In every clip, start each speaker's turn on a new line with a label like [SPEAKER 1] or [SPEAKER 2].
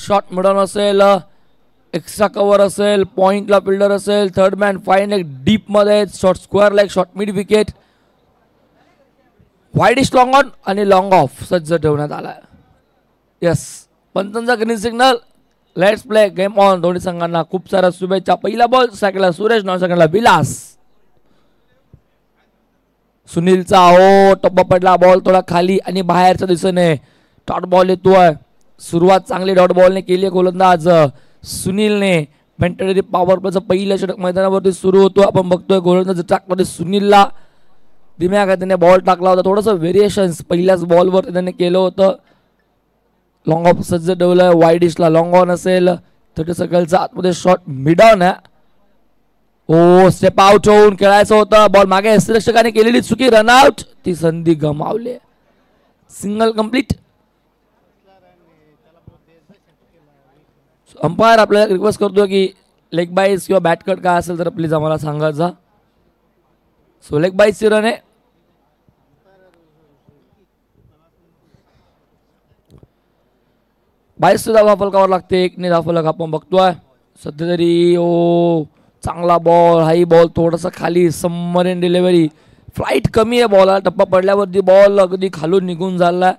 [SPEAKER 1] Shot mid on असेल, extra cover असेल, पॉइंटला फिल्डर असेल, थर्ड मॅन फाईन एक डीप मध्ये short square like short mid wicket, widish long on आणि लॉंग ऑफ सज्ज ठेवण्यात आला. यस, पंचांचा green signal. Let's play game on. दोन्ही संघांना खूप साऱ्या शुभेच्छा. पहिला बॉल सेकंडला सुरेश, नॉन सेकंडला विलास. सुनीलचा हो टप्पा पडला, बॉल थोडा खाली आणि बाहेरच्या दिशेने डॉट बॉल येतोय. सुरुवात चांगली डॉट बॉलने केली आहे गोलंदाज सुनीलने. मेंटली पॉवर प्लेचं पहिलं षटक मैदानावरती सुरू होतो. आपण बघतोय गोलंदाज ट्रॅकमध्ये सुनीलला धीम्या गतीने बॉल टाकला होता. थोडंसं व्हेरिएशन्स पहिल्याच बॉलवर त्याने केलं होतं. लॉंग ऑफ सज्ज ठेवलंय. वाईडिशला लॉंग ऑन असेल, 30 सेकंडचा आतमध्ये शॉट मिड ऑन आहे. ओ स्टेप आउट होऊन खेळायचं होतं. बॉल मागे रक्षकाने केलेली चुकी, रनआउट. ती संधी गमावली. Single complete. अंपायर आपल्याला रिक्वेस्ट करतो की लेग बाईस किंवा बॅट कट काय असेल तर प्लीज आम्हाला सांगा जा. सो लेग बाईसची रन आहे. बाईस धावा फलकावर लागते. एकने धाव फलक आपण बघतोय सध्या तरी. ओ चांगला बॉल, हाई बॉल थोडासा खाली, सबमरीन डिलिव्हरी, फ्लाईट कमी आहे बॉलला. टप्पा पडल्यावरती बॉल अगदी खालून निघून झाला.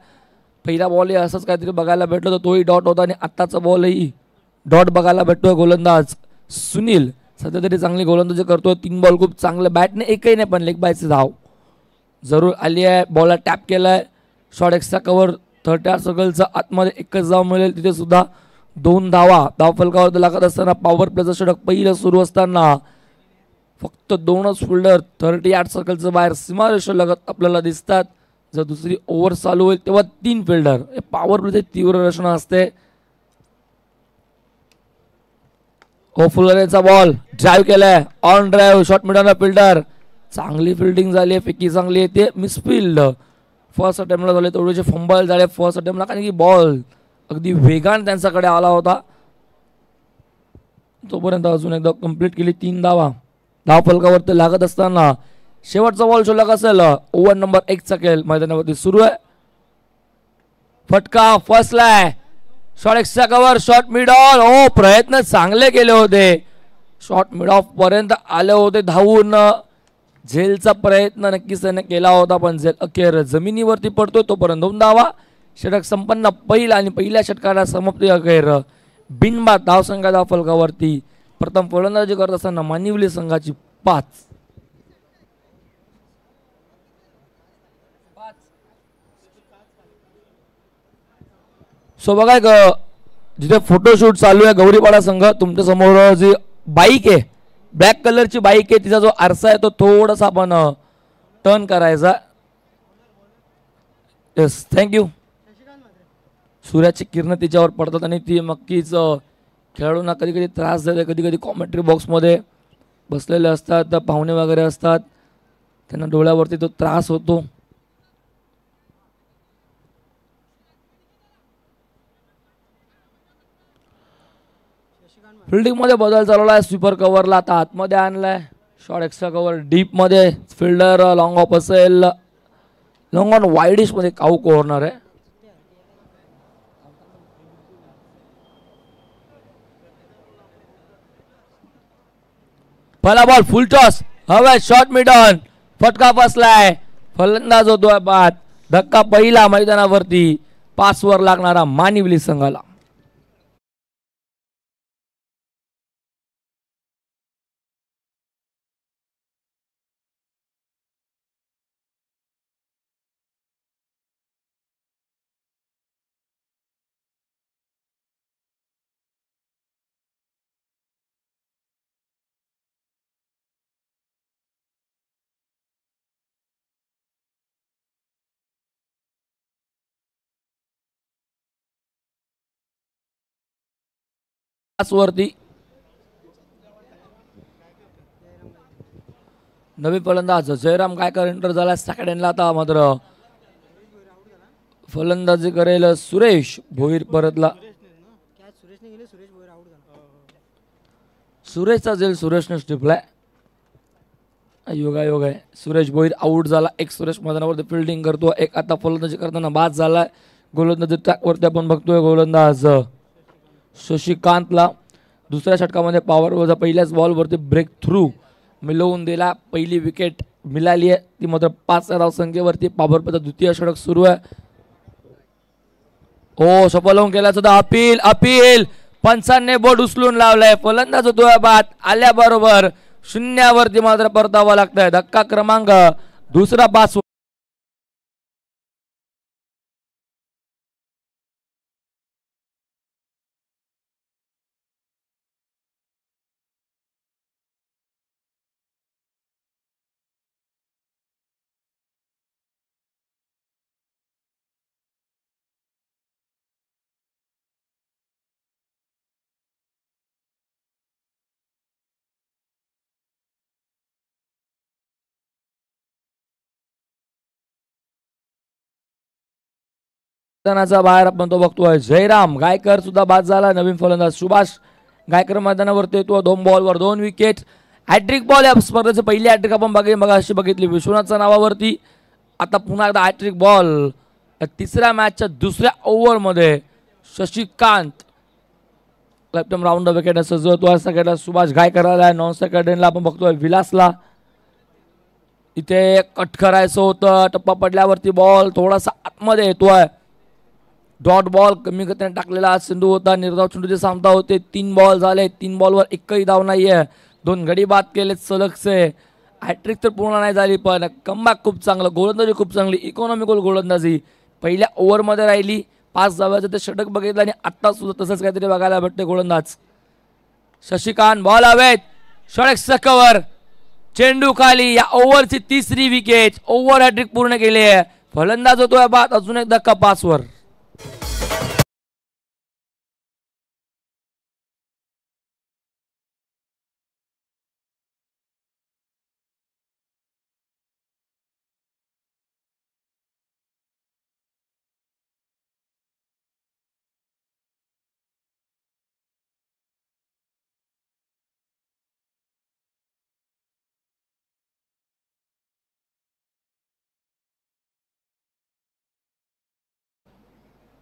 [SPEAKER 1] पहिला बॉलही असंच काहीतरी बघायला भेटलं तर तोही डॉट होता आणि आत्ताचा बॉलही डॉट बघायला भेटतोय. गोलंदाज सुनील सध्या तरी चांगली गोलंदाजी करतोय. 3 बॉल खूप चांगले, बॅटने एकही नाही पण लेग बायची धाव जरूर आली आहे. बॉलला टॅप केलाय. शॉर्ट एक्स्ट्रा कव्हर 30 सर्कलचा आतमध्ये एकच धाव मिळेल. तिथे सुद्धा 2 धावा. धाव फलकावर लागत असताना पॉवर प्लेचं षटक पहिलं सुरू असताना फक्त 2च फिल्डर 38 सर्कलचं बाहेर सीमारेषा लगत आपल्याला दिसतात. जर दुसरी ओव्हर चालू होईल तेव्हा 3 फिल्डर. पॉवर प्लेची तीव्र रचना असते. ओ फुलरेचा बॉल ड्राईव्ह केलाय, on drive, shot mid-on fielder. चांगली फिल्डिंग झाली आहे, फेकी चांगली येते. मिसफिल्ड फर्स्ट अटेम्प्टला झाले, थोडेसे फंबल झाले फर्स्ट अटेम्प्टला, कारण की बॉल अगदी वेगाने त्यांच्याकडे आला होता. तोपर्यंत अजून एकदा कंप्लीट केली 3 धावा. धाव फलकावरती लागत असताना शेवटचा बॉल शिल्लक असेल. ओव्हर नंबर 1 चा खेळ मैदानावरती सुरू आहे. फटका फसलाय. Shot extra cover, shot mid off. हो प्रयत्न चांगले केले होते. शॉट मिड ऑफ पर्यंत आले होते धावून. झेलचा प्रयत्न नक्कीच त्याने केला होता पण झेल अखेर जमिनीवरती पडतोय. तोपर्यंत 2 धावा. षटक संपन्न पहिला आणि पहिल्या षटकाला समाप्ती अखेर बिनबाद धाव संघा धाव फलकावरती. प्रथम फलंदाजी करत असताना मानिवली संघाची 5. सो बघा जिथे फोटोशूट चालू आहे गौरीपाडा संघ, तुमच्या समोर जी बाईक आहे ब्लॅक कलरची बाईक आहे, तिचा जो आरसा आहे तो थोडासा आपण टर्न करायचा. Yes thank you. सूर्याची किरण तिच्यावर पडतात आणि ती नक्कीच खेळाडूंना कधी कधी त्रास देते. कधी कधी कॉमेंट्री बॉक्समध्ये बसलेले असतात, पाहुणे वगैरे असतात, त्यांना डोळ्यावरती तो त्रास होतो. फिल्डिंग मध्ये बदल चालवला आहे. स्वीपर कव्हरला आता आतमध्ये आणलाय. शॉर्ट एक्स्ट्रा कव्हर डीप मध्ये, फिल्डर लॉंग ऑफ असेल, लॉंग ऑन वाईडिश मध्ये काऊ कॉर्नर आहे. पहिला बॉल फुल टॉस, हवे शॉट मिड ऑन, फटका फसलाय. फलंदाज होतोय बाद. धक्का पहिला मैदानावरती 5 वर लागणारा मानिवली संघाला. वरती नवी फलंदाज जयराम गायकर एंटर झाला. सेकंड एंडला आता मात्र फलंदाजी करेल सुरेश भोईर परतला. सुरेशचा झेल सुरेशने टिपलाय. योगायोग आहे. सुरेश भोईर आउट झाला. एक सुरेश मैदानावरती फिल्डिंग करतो, एक आता फलंदाजी करताना बाद झालाय. गोलंदाजी ट्रॅकवरती आपण बघतोय गोलंदाज शशिकांतला दुसऱ्या षटकामध्ये पॉवर पहिल्याच बॉलवरती ब्रेक थ्रू मिळवून दिला. पहिली विकेट मिळाली आहे ती मात्र 5 धावसंख्येवरती. पॉवरचा द्वितीय षटक सुरू आहे. हो सफल होऊन केला सुद्धा अपील अपील पंचांनी बोट उचलून लावलाय. फलंदाज होतोय बाद आल्याबरोबर शून्यावरती मात्र परतावा लागतंय. धक्का क्रमांक दुसरा 5. बाहेर आपण तो बघतोय. जयराम गायकर सुद्धा बाद झाला. नवीन फलंदाज सुभाष गायकर मैदानावरती येतो. 2 बॉलवर 2 विकेट. हॅट्रिक बॉल या स्पर्धेचे पहिली हॅट्रिक आपण अशी बघितली विश्वनाथच्या नावावरती. आता पुन्हा एकदा हॅट्रिक बॉल तिसऱ्या मॅचच्या दुसऱ्या ओव्हरमध्ये शशिकांत लेफ्ट राऊंड विकेट सजवतो. सेकंडला सुभाष गायकर आलाय. नॉन सेकंडला आपण बघतोय विलासला. इथे कट करायचं होतं. टप्पा पडल्यावरती बॉल थोडासा आतमध्ये येतोय. डॉट बॉल कमी गतीने टाकलेला सिंधू होता. निर्धाव चेंडूचे सामना होते. 3 बॉल झाले. 3 बॉलवर एकही धाव नाहीये. 2 गडी बाद केले सलगचे. हॅट्रिक तर पूर्ण नाही झाली पण कमबॅक खूप चांगलं. गोलंदाजी खूप चांगली. इकॉनॉमिकल गोलंदाजी पहिल्या ओव्हरमध्ये राहिली. 5 धावाचं ते षटक बघितलं आणि आत्ता सुद्धा तसंच काहीतरी बघायला भेटते गोलंदाज. शशिकांत बॉल हवेत. षटक कव्हर चेंडू खाली. या ओव्हरची तिसरी विकेट. ओव्हर हॅट्रिक पूर्ण केली आहे. फलंदाज होतोय बाद. अजून एक धक्का 5 वर.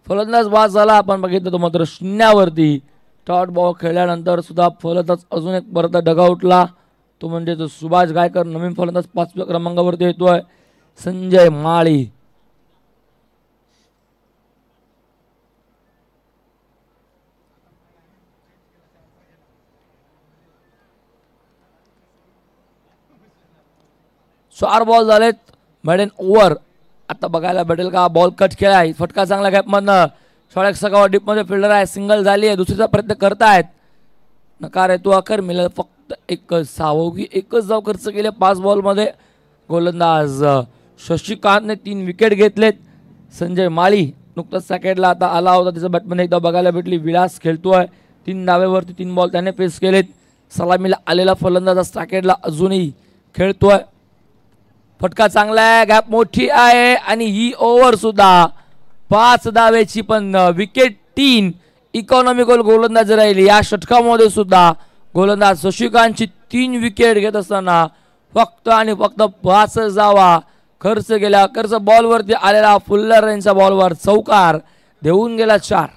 [SPEAKER 1] फलंदाज बाद झाला. आपण बघितलं तो मात्र शून्यावरती. डॉट बॉल खेळल्यानंतर सुद्धा फलंदाज अजून एक परत डगआउटला. तो म्हणजे तो सुभाष गायकर. नवीन फलंदाज 5व्या क्रमांकावरती येतोय संजय माळी. चार बॉल झालेत मेडन ओव्हर. आता बघायला भेटेल का. बॉल कट केलाय. फटका चांगला गॅप मधनं. षटक सकाळ डीप मध्ये फिल्डर आहे. सिंगल झाली आहे. दुसरीचा प्रयत्न करतायत. नकार आहे तो अखेर मिळेल. फक्त एकच सावगी एकच धाव खर्च केले 5 बॉलमध्ये. गोलंदाज शशिकांतने 3 विकेट घेतलेत. संजय माळी नुकताच सेकंडला आता आला होता. त्याचं बॅटमध्ये एकदा बघायला भेटली. विलास खेळतोय. 3 धावेवरती 3 बॉल त्याने फेस केलेत. सलामीला आलेला फलंदाज सेकंडला अजूनही खेळतोय. फटका चांगला आहे. गॅप मोठी आहे आणि ही ओव्हर सुद्धा 5 धावेची पण विकेट 3 इकॉनॉमिकल गोलंदाज राहिली. या षटकामध्ये सुद्धा गोलंदाज शशिकांतची 3 विकेट घेत असताना फक्त आणि फक्त 5 धावा खर्च केला. खर्च बॉलवरती आलेला फुल्लर यांच्या बॉलवर चौकार देऊन गेला 4.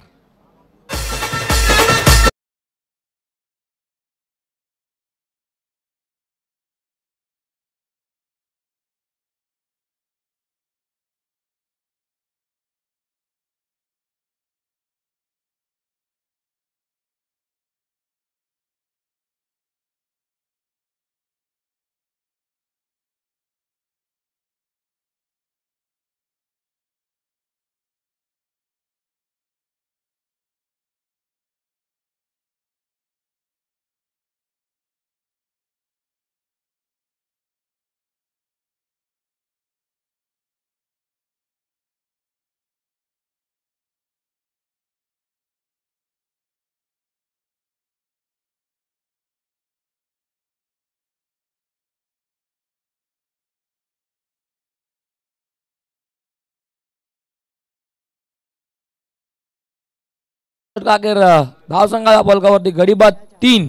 [SPEAKER 1] धाव संघाला फलकावरती गडीबाद 3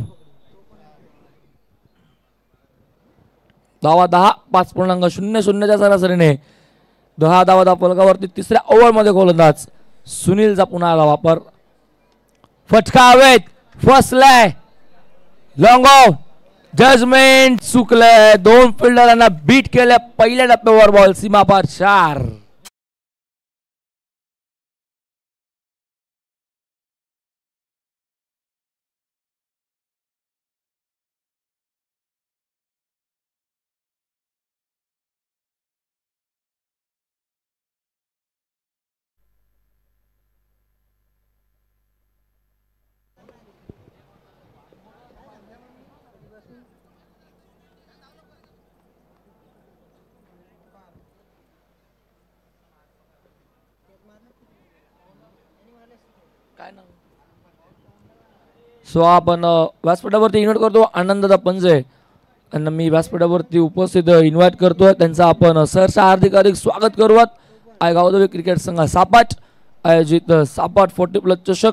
[SPEAKER 1] धावा 10 5.00च्या सरासरीने 10 धावा फलकावरती. तिसऱ्या ओव्हरमध्ये गोलंदाज सुनीलचा पुन्हा आला वापर. फटका हवेत फसलाय लॉंग ऑफ जजमेंट चुकलंय. दोन फिल्डरांना बीट केलं पहिल्या टप्प्यावर. बॉल सीमापार 4. सो आपण व्यासपीठावरती इन्व्हाइट करतो आनंददा पंजे यांना मी व्यासपीठावरती उपस्थित इन्व्हाइट करतोय. त्यांचा आपण सहर्ष हार्दिक स्वागत करूयात. आयगावदेवी क्रिकेट संघ सापाट आयोजित सापाट 40+ चषक.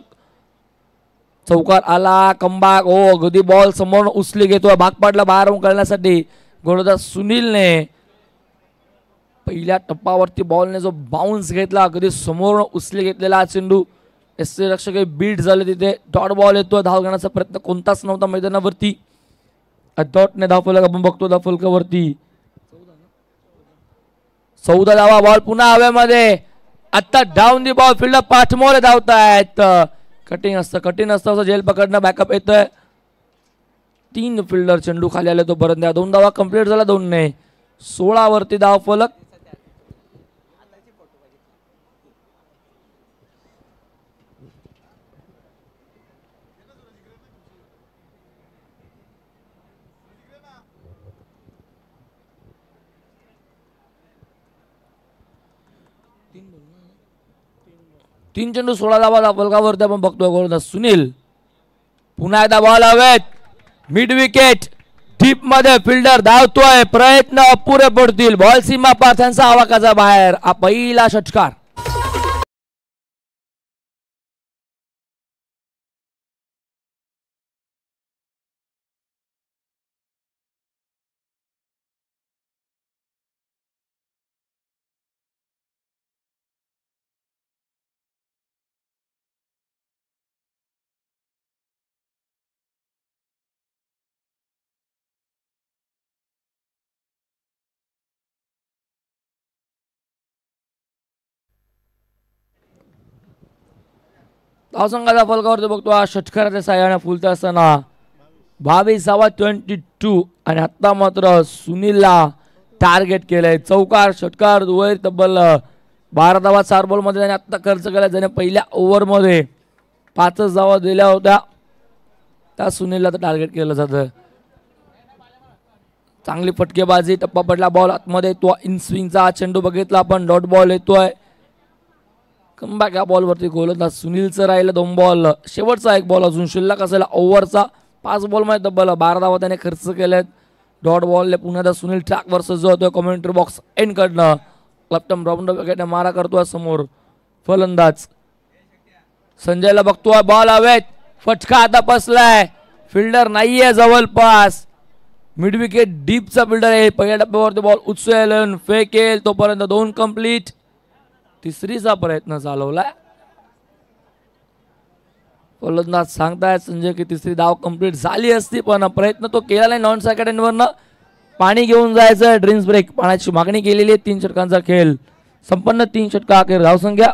[SPEAKER 1] चौकार आला कमबॅक. ओ अगदी बॉल समोर उचली घेतोय. भाग पाडला बाहेर करण्यासाठी गोलंदाज सुनीलने. पहिल्या टप्प्यावरती बॉलने जो बाउन्स घेतला अगदी समोर उचली घेतलेला चेंडू. एससी रक्षक बीट झाले तिथे. डॉट बॉल येतो. धाव घेण्याचा प्रयत्न कोणताच नव्हता मैदानावरती. डॉटने धाव फलक आपण बघतो. धाव फलकावरती 14 धावा. बॉल पुन्हा हवेमध्ये. आता डाऊन दी बॉल फिल्डर पाठमोरे धावतायत. कटिंग असतं असं जेल पकडणं बॅकअप येतोय. 3 फिल्डर चेंडू खाली आले तोपर्यंत 2 धावा कंप्लीट झाला. 2ने 16 वरती धाव फलक. तीन चेंडू 16 धावा धाव फलकावरती आपण बघतोय. गोलंदाज सुनील. पुन्हा एकदा बॉल हवेत. मिड विकेट डीप मध्ये फिल्डर धावतोय. प्रयत्न अपुरे पडतील. बॉल सीमा पार त्यांचा आवाकाचा बाहेर. पहिला षटकार. धावसंघाच्या फलकावरती बघतो. हा षटकाराच्या साह्याने फुलता असताना 22 आणि आता मात्र सुनीलला टार्गेट केलंय. चौकार षटकार दुहेरी तब्बल 12 धावा 4 बॉल मध्ये त्याने आता खर्च केला. ज्याने पहिल्या ओव्हर मध्ये 5 धावा दिल्या होत्या. त्या सुनीलला तर टार्गेट केलं जातं. चांगली फटकेबाजी. टप्पा पडला. बॉल आतमध्ये येतो. इन स्विंगचा चेंडू बघितला आपण. डॉट बॉल येतोय. कमबॅक या बॉलवरती गोलंदाज सुनीलचं राहिलं 2 बॉल. शेवटचा 1 बॉल अजून शिल्लक असेल ओव्हरचा. 5 बॉल मध्ये तब्बल 12 धावा त्याने खर्च केलेत. डॉट बॉलने पुन्हा एकदा सुनील ट्रॅकवर सज्ज होतोय. कमेंट्री बॉक्स एंड कडनं लेफ्ट राऊंड विकेटने मारा करतोय समोर फलंदाज संजयला बघतोय. बॉल हवेत. फटका आता बसलाय. फिल्डर नाहीये जवळपास. मिड विकेट डीपचा फिल्डर आहे. पहिल्या टप्प्यावरती बॉल उचलेल फेकेल तोपर्यंत 2 कंप्लीट. तिसरीचा प्रयत्न चालवलाय. फलंदाज सांगतायत संजय की तिसरी धाव कंप्लीट झाली असती पण प्रयत्न तो केला नाही. नॉन सॅकेट एंडवरनं पाणी घेऊन जायचं. ड्रिंक्स ब्रेक पाण्याची मागणी केलेली आहे. 3 षटकांचा खेळ संपन्न. 3 षटका अखेर धावसंख्या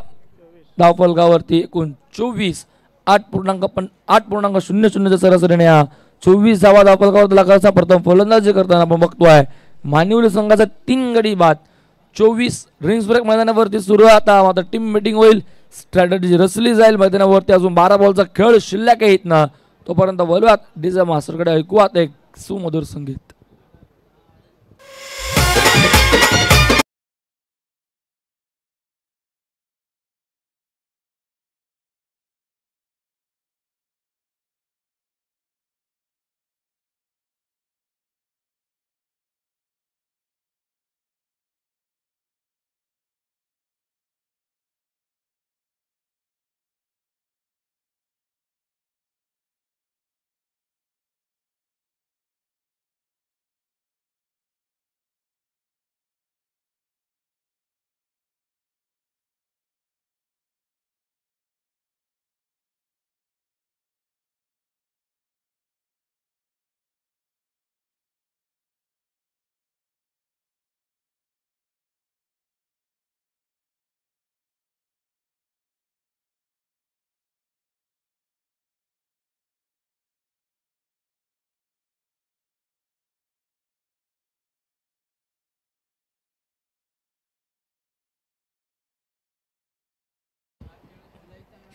[SPEAKER 1] धाव फलकावरती एकूण 24. 8.00 सरासरीने 24 धावा धाव फलकावर लागला. प्रथम फलंदाजी करताना आपण बघतोय मानिवली संघाचा 3 गडी बाद. 24 ड्रिंक्स ब्रेक मैदानावरती सुरू आहे. आता मात्र टीम मीटिंग होईल. स्ट्रॅटेजी रचली जाईल मैदानावरती. अजून 12 बॉलचा खेळ शिल्लक आहे इथनं. तोपर्यंत बोलूयात डीजे मास्टरकडे. ऐकूयात एक सुमधुर संगीत.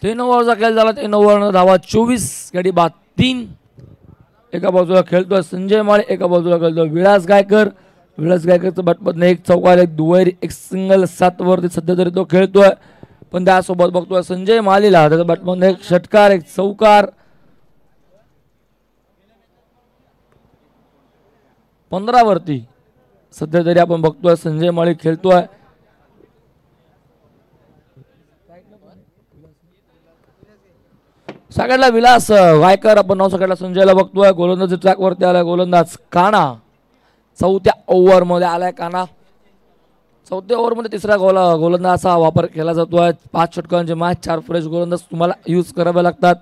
[SPEAKER 1] 3 ओव्हरचा खेळ झाला. 3 ओव्हर धावा 24 गडी बाद 3. एका बाजूला खेळतोय संजय माळी, एका बाजूला खेळतोय विलास गायकर. विलास गायकरचं बॅटमधनं एक चौकार, एक दुहेरी, एक सिंगल 7 वरती सध्या तरी तो खेळतोय. पण त्यासोबत बघतोय संजय मालीला त्याच्या बॅटमधनं एक षटकार, एक चौकार. 15 वरती सध्या तरी आपण बघतोय संजय माळी खेळतोय. सगळ्याला विलास गायकर, आपण नाव सगळ्याला संजयला बघतोय. गोलंदाज ट्रॅक वरती आलाय गोलंदाज काना. 4थ्या ओव्हर मध्ये आलाय काना. 4थ्या ओव्हर मध्ये तिसरा गोलंदाजाचा वापर केला जातोय. 5 षटकांचे मॅच, 4 फ्रेश गोलंदाज तुम्हाला यूज करावे लागतात.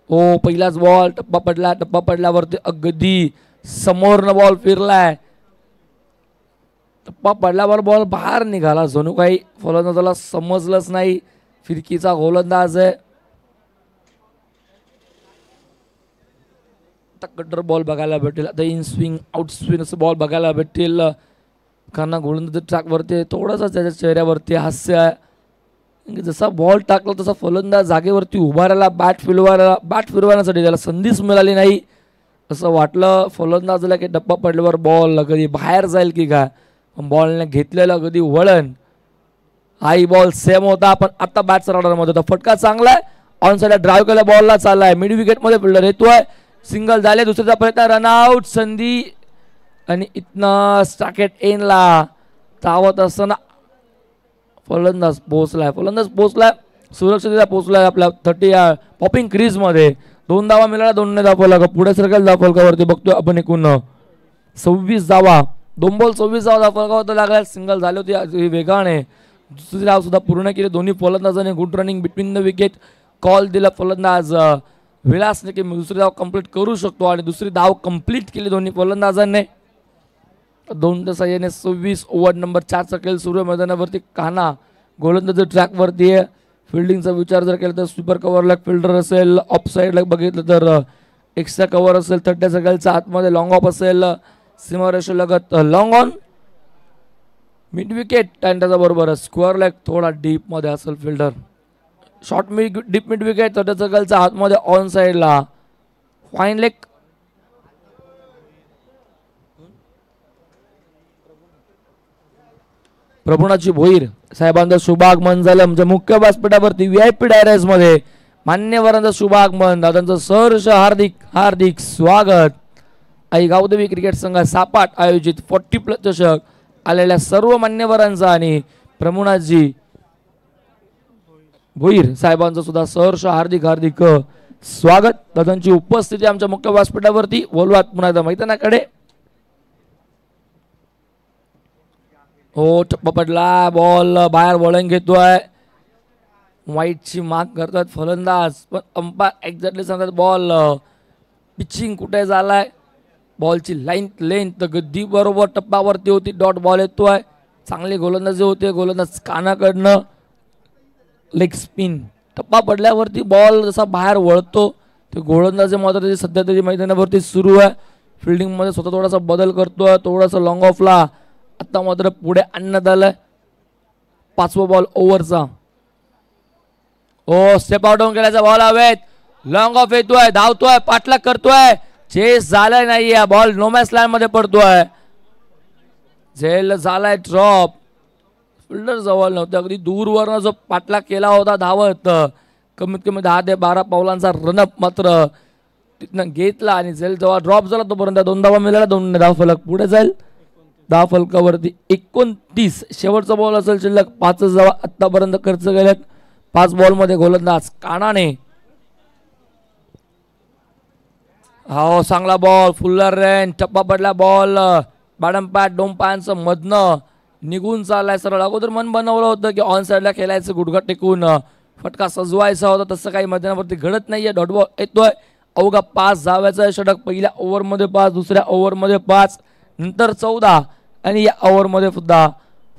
[SPEAKER 1] हो, पहिलाच बॉल टप्पा पडला. टप्पा पडल्यावरती अगदी समोरनं बॉल फिरलाय. टप्पा पडल्यावर बॉल बाहेर निघाला. जणू काही फलंदाजाला समजलंच नाही. फिरकीचा गोलंदाज आहे. कटर बॉल बघायला भेटेल. आता इन स्विंग आउट स्विंग असं बॉल बघायला भेटेल. कारण गोलंदाज ट्रॅकवरती थोडासा त्याच्या चेहऱ्यावरती हास्य आहे. जसा बॉल टाकला तसा फलंदाज जागेवरती उभा राहिला. बॅट फिरवण्यासाठी त्याला संधीच मिळाली नाही. असं वाटलं फलंदाजाला की टप्पा पडल्यावर बॉल कधी बाहेर जाईल की काय, पण बॉलने घेतलेलं कधी वळण. हाई बॉल सेम होता, पण आता बॅटचा रडारमध्ये होता. फटका चांगला आहे. ऑन साईडला ड्राईव्ह केला बॉलला चाललाय. मिड विकेटमध्ये फिल्डर येतोय. सिंगल झाले. दुसऱ्याचा प्रयत्न, रनआउट संधी. आणि इथनं स्टाकेट एनला धावत असताना फलंदाज पोहोचलाय. सुरक्षितरित्या पोहोचलाय आपल्या 30 पॉपिंग क्रीज मध्ये. 2 धावा मिळाला. 2 धावा पुढे सरकेल धावफलकावरती बघतोय आपण. एकूण 26 धावा. 2 बॉल 26 धावा धावफलकावरती लागल्या. सिंगल झाले होते वेगाने. दुसरी धाव सुद्धा पूर्ण केली. दोन्ही फलंदाजाने good running between the wicket call दिला. फलंदाज विलासने की दुसरी धाव कंप्लीट करू शकतो आणि दुसरी धाव कंप्लीट केली दोन्ही फलंदाजांनी. 2 साह्याने 26 ओव्हर नंबर 4चा खेळ सुरू आहे. मैदानावरती काना गोलंदाज ट्रॅकवरती आहे. फिल्डिंगचा विचार जर केला तर स्वीपर कव्हरला फिल्डर असेल. ऑफ साईडला बघितलं तर एक्स्ट्रा कव्हर असेल. 30 सगळ्याचा आतमध्ये लॉंग ऑफ असेल. सीमारेषेलगत लॉंग ऑन. मिड विकेट आणि त्याच्याबरोबर स्क्वेअर लेग थोडा डीप मध्ये असेल fielder. Short deep mid wicket 30 सगळ्याचा आतमध्ये ऑन साईडला फाईन लेग. प्रभुनाची भोईर साहेबांचं शुभागमन झालं. म्हणजे मुख्य व्यासपीठावरती VIP डायरेस मध्ये मान्यवरांचं शुभागमन. दादांचं सहर्ष हार्दिक स्वागत. आई गावदेवी क्रिकेट संघ सापाट आयोजित 40+ चषक आलेल्या सर्व मान्यवरांचा आणि प्रभुनाथजी भोईर साहेबांचं सुद्धा सहर्ष हार्दिक स्वागत. दादांची उपस्थिती आमच्या मुख्य व्यासपीठावरती. बोलवात पुन्हा एकदा मैदानाकडे. हो, टप्पा पडला. बॉल बाहेर वळण घेतोय. वाईटची माग करतात फलंदाज, पण अंपायर एक्झॅक्टली सांगतात बॉल पिचिंग कुठे झालाय. बॉलची लेंथ गद्दी बरोबर टप्पावरती होती. डॉट बॉल येतोय. चांगले गोलंदाजी होते. गोलंदाज कानाकडनं लेग स्पिन. टप्पा पडल्यावरती बॉल जसा बाहेर वळतो ते गोलंदाजी मात्र सध्या तरी मैदानावरती सुरू आहे. फिल्डिंग मध्ये स्वतः थोडासा बदल करतोय. थोडासा लॉंग ऑफला आता मात्र पुढे आणण्यात आलंय. 5वा बॉल ओव्हरचा. ओ, स्टेप आउट डाऊन केल्याचा बॉल हवेत. लॉंग ऑफ येतोय. धावतोय. पाठलाग करतोय. चेस झालाय नाहीये. बॉल नोमॅस लाईन मध्ये पडतोय. झेल झालाय ड्रॉप. फिल्डर जवळ नव्हते. अगदी दूरवरनं जो पाठलाग केला होता धावत कमीत कमी 10 ते 12 पावलांचा रनअप मात्र तिथनं घेतला आणि झेल जेव्हा ड्रॉप झाला तोपर्यंत 2 धावा मिळाल्या. 2 धाव फलक पुढे जाईल. धाव फलकावरती 29. शेवटचा बॉल असेल शिल्लक. 5 धावा आतापर्यंत खर्च केल्यात. 5 बॉल मध्ये गोलंदाज कानाने. हो, चांगला बॉल. फुल्लर रेन. टप्पा पडला. बॉल बॅडम पॅट 2 पायांचं मधनं निघून चाललाय सरळ. अगोदर मन बनवलं होतं की ऑन साईडला खेळायचं गुडघा टेकून फटका सजवायचा होता. तसं काही मैदानावरती घडत नाहीये. डॉट बॉल येतोय. अवघा 5 धाव्याचा षटक. पहिल्या ओव्हरमध्ये 5, दुसऱ्या ओव्हरमध्ये 5, नंतर 14 आणि या ओव्हरमध्ये सुद्धा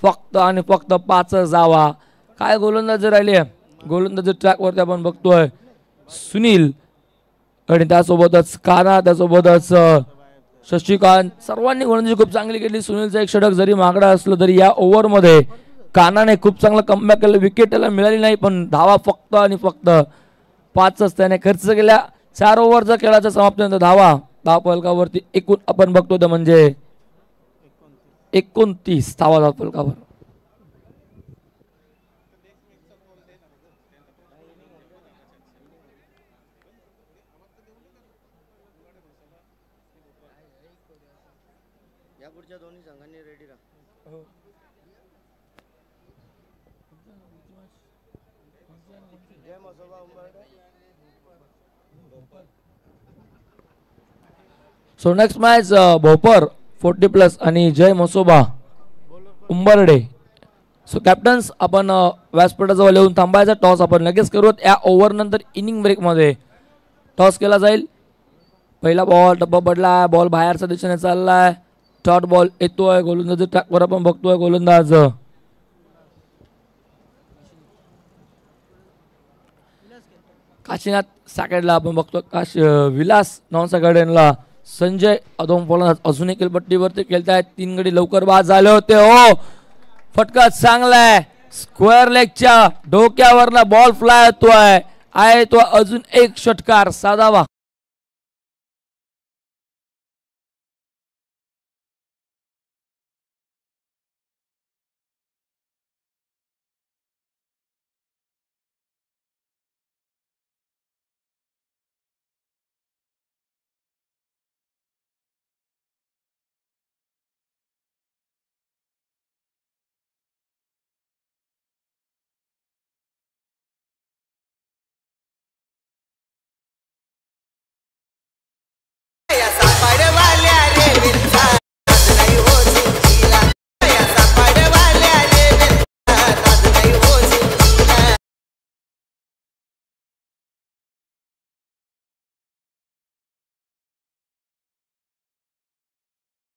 [SPEAKER 1] फक्त आणि फक्त 5 धावा. काय गोलंदाजी राहिली. गोलंदाजी ट्रॅकवरती आपण बघतोय सुनील आणि त्यासोबतच काना, त्यासोबतच शशिकांत. सर्वांनी गोलंदाजी खूप चांगली केली. सुनीलचं एक षटक जरी मागडा असलं तरी या ओव्हरमध्ये कानाने खूप चांगलं कमबॅक केलं. विकेट त्याला मिळाली नाही पण धावा फक्त आणि फक्त 5च त्याने खर्च केल्या. 4 ओव्हरचा खेळाच्या समाप्तीनंतर धावा धावफलकावरती एकूण आपण बघतो ते म्हणजे 29 धावा धावफलकावर. सो नेक्स्ट मॅच भोपर 40+ आणि जय मसोबा उंबर्डे. सो कॅप्टन्स आपण व्यासपीठाजवळ येऊन थांबायचा. टॉस आपण लगेच करूयात. या ओव्हर नंतर इनिंग ब्रेकमध्ये टॉस केला जाईल. पहिला बॉल टप्पा पडला. बॉल बाहेरच्या दिशेने चाललाय. शॉर्ट बॉल येतोय. गोलंदाज ट्रॅकवर आपण बघतोय. गोलंदाज काशीनाथ सॅकेडला आपण बघतो. विलास नॉन सॅकेडला संजय अधोम फलंदाज अजून एक खेळपट्टीवरती खेळतायत. 3 गडी लवकर बाद झाले होते. हो फटका चांगलाय. स्क्वेअर लेगच्या डोक्यावरला बॉल फ्लाय होतोय. आहे तो अजून एक षटकार साधावा.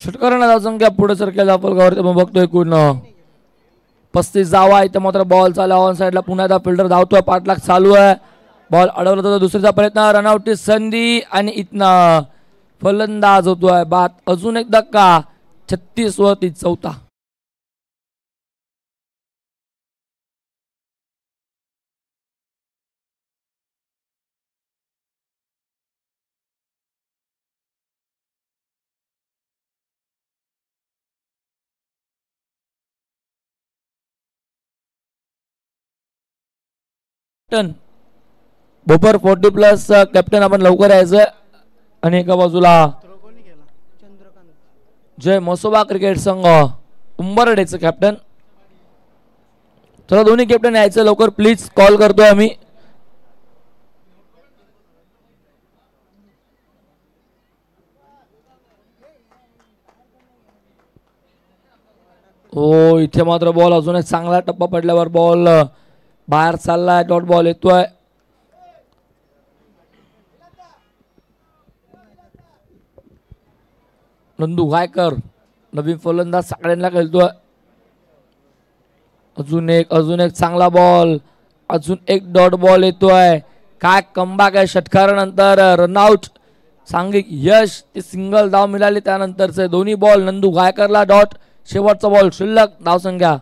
[SPEAKER 1] षटकारांना धावसंख्या पुढे सरकेल धावफलकावरती आपण बघतोय एकूण 35 धावा. इथे मात्र बॉल चालला ऑन साइडला. पुन्हा एकदा फिल्डर धावतोय. पाठलाग चालू आहे. बॉल अडवला जातो. दुसरीचा प्रयत्न. रनआउटची संधी आणि इथनं फलंदाज होतोय बाद. अजून एक धक्का. 36 वरती 4था. भोपर 40+ कॅप्टन आपण लवकर यायचं. आणि एका बाजूला जय मसोबा क्रिकेट संघ उंबरडेचं कॅप्टन. चला दोन्ही कॅप्टन यायचं लवकर प्लीज. कॉल करतोय आम्ही. हो इथे मात्र बॉल अजून एक चांगला टप्पा पडल्यावर बॉल बाहेर चाललाय. डॉट बॉल येतोय. नंदू गायकर नवीन फलंदाज सगळ्यांना खेळतोय. अजून एक चांगला बॉल. अजून एक डॉट बॉल येतोय. काय कमबॅक आहे षटकारानंतर. रनआउट सांघिक यश. ते सिंगल धाव मिळाली त्यानंतरचे दोन्ही बॉल नंदू गायकरला डॉट. शेवटचा बॉल शिल्लक. धावसंख्या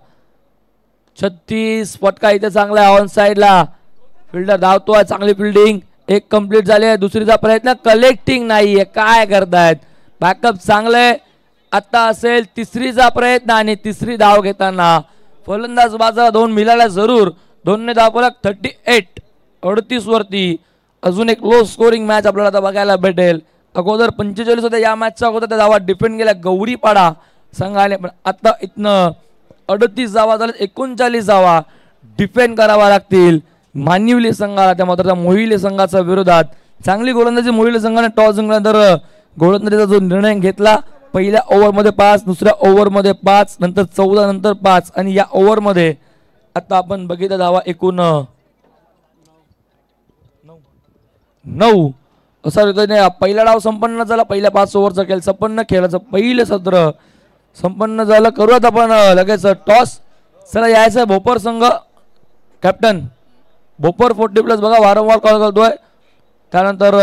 [SPEAKER 1] 36. फटका इथे चांगला आहे ऑन साइडला. फिल्डर धावतोय. चांगली फिल्डिंग. एक कंप्लीट झाली आहे. दुसरीचा प्रयत्न कलेक्टिंग नाहीये. काय करतायत. बॅकअप चांगले. आता असेल तिसरीचा प्रयत्न आणि तिसरी धाव घेताना फलंदाज बाजा 2 मिळाल्या जरूर. 2ने धावफलक 38. 38 वरती. अजून एक लो स्कोरिंग मॅच आपल्याला आता बघायला भेटेल. अगोदर 45 होत्या या मॅचच्या अगोदर त्या धावा डिफेंड केल्या गौरीपाडा संघाने. पण आता इथनं 38 धावा झाल्या. 39 धावा डिफेंड करावा लागतील मानिवली संघाला. त्या मात्र मोहिले संघाच्या विरोधात. चांगली गोलंदाजी मोहिले संघाने टॉस जिंकल्यानंतर गोलंदाजीचा जो निर्णय घेतला. पहिल्या ओव्हरमध्ये 5, दुसऱ्या ओव्हरमध्ये 5, नंतर 14, नंतर 5 आणि या ओव्हरमध्ये आता आपण बघितलं धावा एकूण 9. असा रीतीने पहिला डाव संपन्न झाला. पहिल्या 5 ओव्हरचा खेळ संपन्न. खेळाचं पहिलं सत्र संपन्न झालं. करूयात आपण लगेच टॉस. चला यायचं भोपर संघ कॅप्टन भोपर 40+ बघा वारंवार कॉल करतोय. त्यानंतर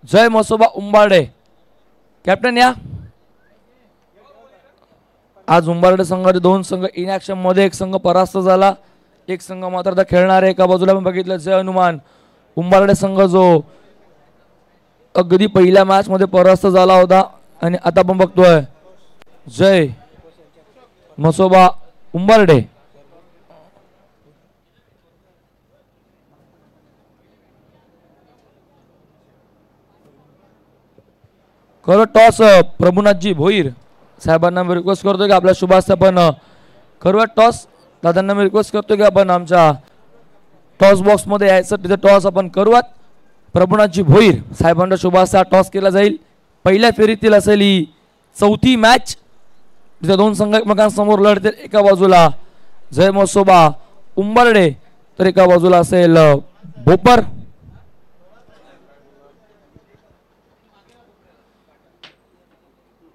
[SPEAKER 1] जय मसोबा उंबाडे कॅप्टन या. आज उंबरडे संघाचे 2 संघ इनॅक्शन मध्ये, एक संघ परास्त झाला, एक संघ मात्र आता खेळणार आहे. एका बाजूला आपण बघितलं जय हनुमान उंबरडे संघ जो अगदी पहिल्या मॅच मध्ये परास्त झाला होता, आणि आता आपण बघतोय जय मसोबा उंबरडे. खरं टॉस प्रभुनाथजी भोईर साहेबांना मी रिक्वेस्ट करतो की आपल्या शुभास्ते आपण करूया टॉस. दादांना मी रिक्वेस्ट करतो की आपण आमच्या टॉस बॉक्स मध्ये यायचं, तिथे टॉस आपण करूयात. प्रभुनाथजी भोईर साहेबांना शुभास्ते टॉस केला जाईल. पहिल्या फेरीतील असेल ही 4थी मॅच, तिथे 2 संघ एकमेकांसमोर लढतील. एका बाजूला जय मसोबा उंबरडे तर एका बाजूला असेल Bhopar.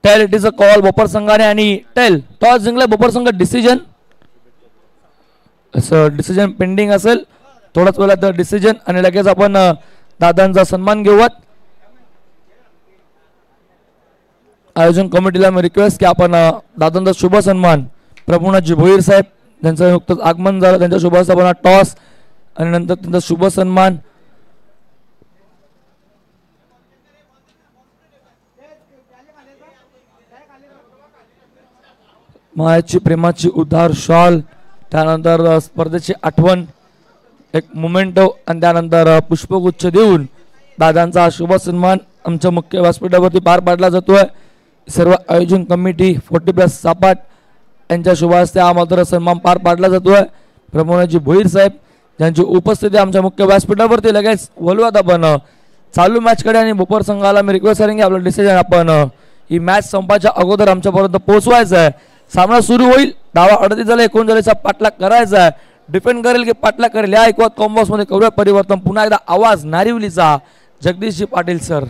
[SPEAKER 1] Tail it is a call Bhopar संघाने, आणि टेल टॉस जिंकला भोपर संघ. डिसिजन डिसिजन पेंडिंग असेल थोड्याच वेळात डिसिजन, आणि लगेच आपण दादांचा सन्मान घेऊयात. आयोजन कमिटीला मी रिक्वेस्ट की आपण दादांचा शुभ सन्मान प्रभुनाथजी भोईर साहेब त्यांचं नुकतंच आगमन झालं, त्यांच्या शुभ सन्मान टॉस आणि नंतर त्यांचा शुभ सन्मान. मायाची प्रेमाची उधार शॉल, त्यानंतर स्पर्धेची आठवण एक मोमेंटो, आणि त्यानंतर पुष्पगुच्छ देऊन दादांचा शुभ सन्मान आमच्या मुख्य व्यासपीठावरती पार पाडला जातोय. सर्व आयोजन कमिटी 40+ सापाट यांच्या शुभ हस्ते हा मात्र सन्मान पार पाडला जातोय. प्रभुनाथजी भोईर साहेब ज्यांची उपस्थिती आमच्या मुख्य व्यासपीठावरती. लगेच बोलूयात आपण चालू मॅच कडे, आणि भोपर संघाला मी रिक्वेस्ट करेन की आपलं डिसिजन आपण ही मॅच संपायच्या अगोदर आमच्यापर्यंत पोहोचवायचं आहे. सामना सुरू होईल. डावा 38 झाला, 39चा पाठलाग करायचा आहे. डिफेंड करेल की पाठलाग करेल या ऐकवत कॉम्बॉक्स मध्ये करूया परिवर्तन. पुन्हा एकदा आवाज नारिवलीचा जगदीशजी पाटील सर.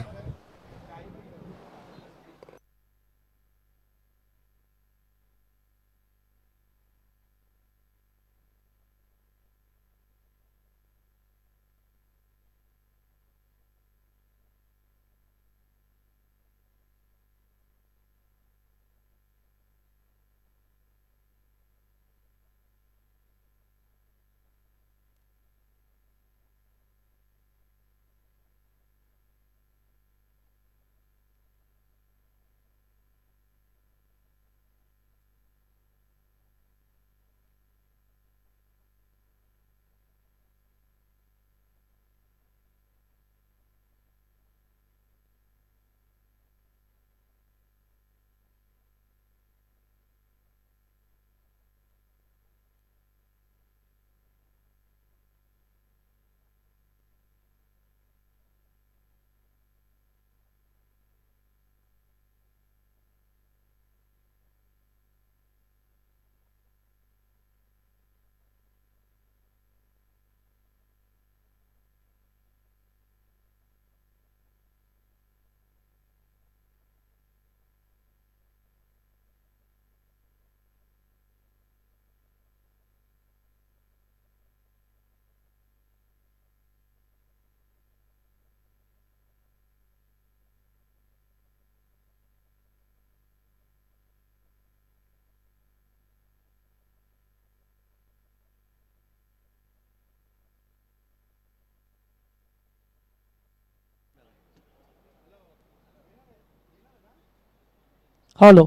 [SPEAKER 2] हॅलो,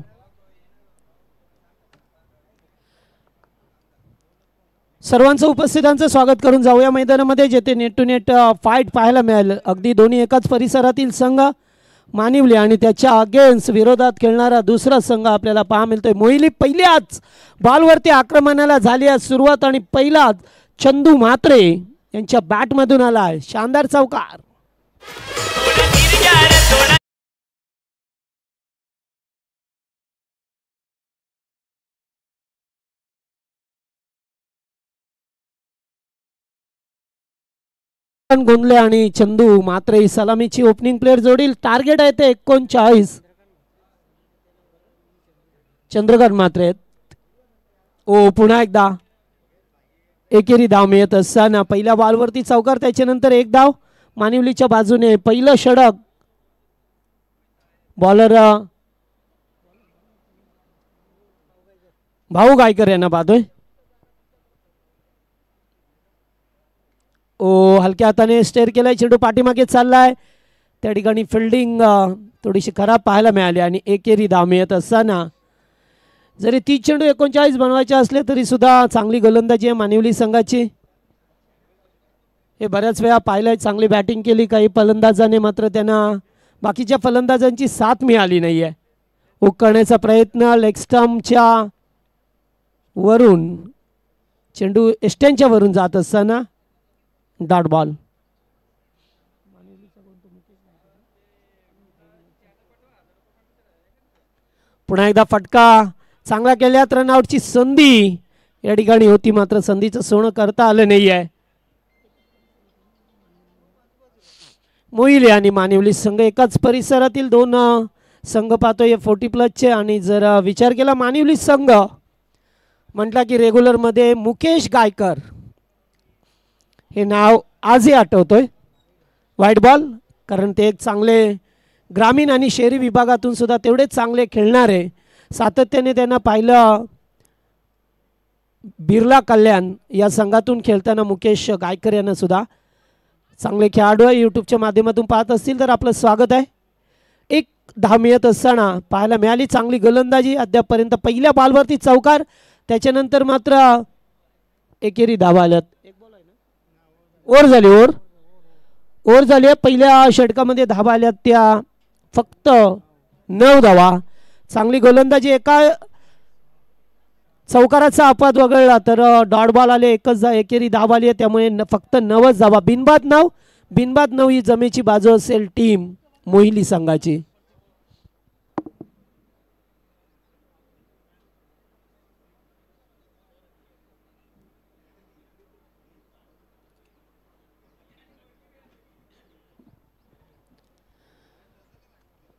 [SPEAKER 2] सर्वांचं उपस्थितांचं स्वागत करून जाऊया मैदानामध्ये, जेथे नेट टू नेट फाईट पाहायला मिळेल. अगदी दोन्ही एकाच परिसरातील संघ मानिवली आणि त्याच्या अगेन्स्ट विरोधात खेळणारा दुसरा संघ आपल्याला पाहा मिळतोय. मोहिली पहिल्याच बॉलवरती आक्रमणाला झाली आहे सुरुवात, आणि पहिलाच चंदू म्हात्रे यांच्या बॅटमधून आला आहे शानदार चौकार. गोंधले आणि चंदू मात्रे सलामीची ओपनिंग प्लेअर जोडील. टार्गेट आहे ते 39. चंद्रकांत मात्रे ओ पुन्हा एकदा एकेरी धाव मिळत असताना पहिल्या बॉलवरती चौकार, त्याच्यानंतर एक धाव मानिवलीच्या बाजूने. पहिलं षटक बॉलर भाऊ गायकर यांना पाहतोय. ओ हलक्या हाताने स्टेअर केलाय, चेंडू पाठीमागे चाललाय. त्या ठिकाणी फिल्डिंग थोडीशी खराब पाहायला मिळाली आणि एकेरी धाव मिळत असताना जरी 30 चेंडू 39 बनवायचे असले तरी सुद्धा चांगली गोलंदाजी आहे मानिवली संघाची. हे बऱ्याच वेळा पाहिलंय, चांगली बॅटिंग केली काही फलंदाजाने, मात्र त्यांना बाकीच्या फलंदाजांची साथ मिळाली नाही आहे. हुक करण्याचा प्रयत्न लेग स्टंपच्या वरून, चेंडू एस्ट्यांच्या वरून जात असताना डॉट बॉल. पुन्हा एकदा फटका चांगला केल्यात, रनआउटची संधी या ठिकाणी होती, मात्र संधीचं सोनं करता आलं नाही आहे. मोहिले आणि मानिवली संघ एकाच परिसरातील दोन संघ पाहतोय 40+चे. आणि जर विचार केला मानिवली संघ म्हटला की रेग्युलरमध्ये मुकेश गायकर हे नाव आजही आठवतोय. व्हाईट बॉल, कारण ते एक चांगले ग्रामीण आणि शहरी विभागातून सुद्धा तेवढेच चांगले खेळणारे, सातत्याने त्यांना पाहिलं बिर्ला कल्याण या संघातून खेळताना मुकेश गायकर यांना सुद्धा चांगले खेळाडू आहे. यूट्यूबच्या माध्यमातून पाहत असतील तर आपलं स्वागत आहे. एक धाव मिळत असताना पाहायला मिळाली चांगली गोलंदाजी अद्यापपर्यंत. पहिल्या बॉलवरती चौकार, त्याच्यानंतर मात्र एकेरी धावा आल्यात. ओव्हर झाली, ओव्हर झाली आहे. पहिल्या षटकामध्ये धावा आल्यात त्या फक्त 9 धावा. चांगली गोलंदाजी, एका चौकाराचा अपवाद वगळला तर डॉट बॉल आले, एकच एकेरी धाव आली आहे. त्यामुळे फक्त 9च धावा. बिनबाद 9 ही जमेची बाजू असेल टीम मोहिली संघाची.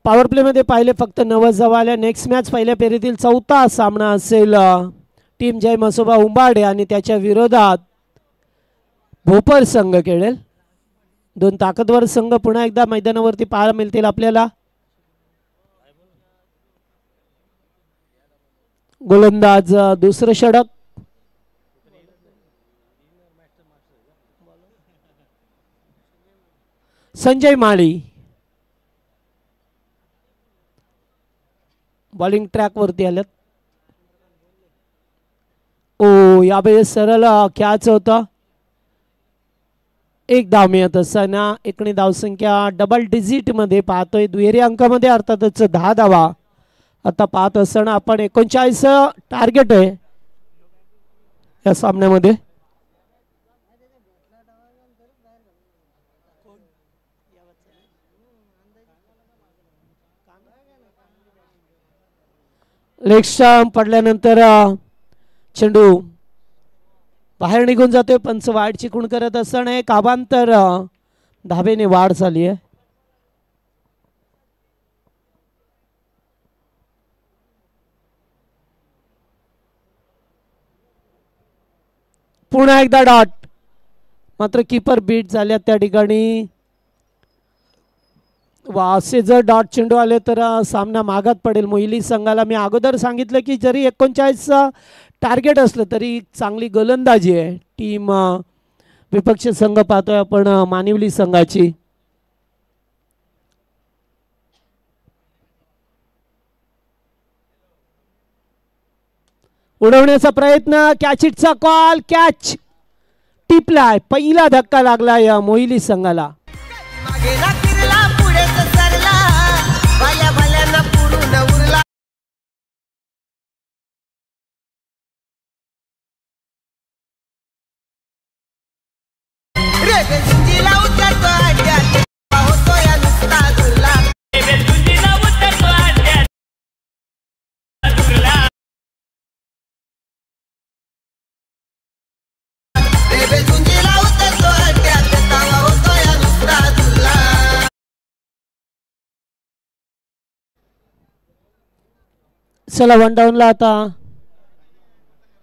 [SPEAKER 2] पॉवर प्लेमध्ये पाहिले फक्त 9 धावा आल्या. नेक्स्ट मॅच पहिल्या फेरीतील चौथा सामना असेल टीम जय मसोबा उंबाडे आणि त्याच्या विरोधात भोपर संघ खेळेल. दोन ताकदवर संघ पुन्हा एकदा मैदानावरती पाहायला मिळतील आपल्याला. गोलंदाज दुसरं षटक, संजय माळी. बॉलिंग ट्रॅक वरती आल्यात. ओ यावेळेस सरळ कॅच होता. एक धाव मिळत असताना एकूण धावसंख्या डबल डिजिट मध्ये पाहतोय, दुहेरी अंकामध्ये, अर्थातच 10 धावा आता पाहत असताना आपण 39 टार्गेट आहे या सामन्यामध्ये. लेग स्टंप पडल्यानंतर चेंडू बाहेर निघून जातोय. पंच वाईड चिकून करत असताना एक अवांतर धावेने वाढ झाली आहे. पुन्हा एकदा डॉट, मात्र कीपर बीट झाल्या त्या ठिकाणी. असे जर डॉट चेंडू आले तर सामना मागात पडेल मोहिली संघाला. मी अगोदर सांगितलं की जरी 39 टार्गेट असलं तरी चांगली गोलंदाजी आहे टीम विपक्ष संघ पाहतोय आपण मानिवली संघाची. उडवण्याचा प्रयत्न, कॅचिटचा कॉल, कॅच टिपलाय. पहिला धक्का लागला या मोहिली संघाला. चला वन डाऊनला आता